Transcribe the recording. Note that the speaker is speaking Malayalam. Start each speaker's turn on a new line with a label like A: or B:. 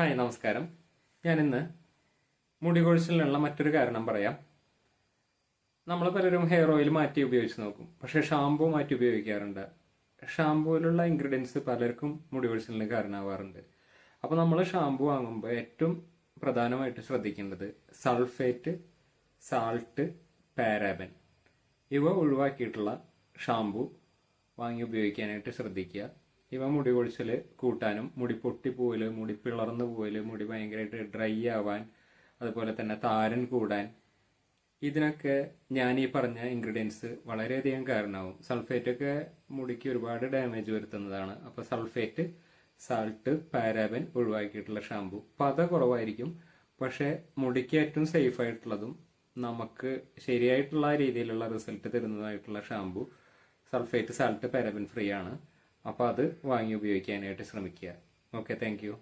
A: ഹായ് നമസ്കാരം. ഞാനിന്ന് മുടി കൊഴിച്ചിലിനുള്ള മറ്റൊരു കാരണം പറയാം. നമ്മൾ പലരും ഹെയർ ഓയിൽ മാറ്റി ഉപയോഗിച്ച് നോക്കും, പക്ഷേ ഷാമ്പു മാറ്റി ഉപയോഗിക്കാറുണ്ട്. ഷാമ്പുവിലുള്ള ഇൻഗ്രീഡിയൻസ് പലർക്കും മുടി കൊഴിച്ചിലിന് കാരണമാവാറുണ്ട്. അപ്പോൾ നമ്മൾ ഷാമ്പു വാങ്ങുമ്പോൾ ഏറ്റവും പ്രധാനമായിട്ട് ശ്രദ്ധിക്കേണ്ടത് സൾഫേറ്റ്, സാൾട്ട്, പാരാബൻ ഇവ ഒഴിവാക്കിയിട്ടുള്ള ഷാമ്പു വാങ്ങി ഉപയോഗിക്കാനായിട്ട് ശ്രദ്ധിക്കുക. ഇവ മുടി കൊഴിച്ചിൽ കൂട്ടാനും മുടി പൊട്ടിപ്പോവല്, മുടി പിളർന്നു പോവല്, മുടി ഭയങ്കരമായിട്ട് ഡ്രൈ ആവാൻ, അതുപോലെ തന്നെ താരൻ കൂടാൻ, ഇതിനൊക്കെ ഞാൻ ഈ പറഞ്ഞ ഇൻഗ്രീഡിയൻസ് വളരെയധികം കാരണമാവും. സൾഫേറ്റൊക്കെ മുടിക്ക് ഒരുപാട് ഡാമേജ് വരുത്തുന്നതാണ്. അപ്പോൾ സൾഫേറ്റ്, സാൾട്ട്, പാരാബൻ ഒഴിവാക്കിയിട്ടുള്ള ഷാമ്പു പത കുറവായിരിക്കും, പക്ഷേ മുടിക്ക് ഏറ്റവും സേഫ് ആയിട്ടുള്ളതും നമുക്ക് ശരിയായിട്ടുള്ള രീതിയിലുള്ള റിസൾട്ട് തരുന്നതായിട്ടുള്ള shampoo sulphate, salt, paraben free ആണ്. അപ്പോൾ അത് വാങ്ങി ഉപയോഗിക്കാനായിട്ട് ശ്രമിക്കുക. Okay, thank U.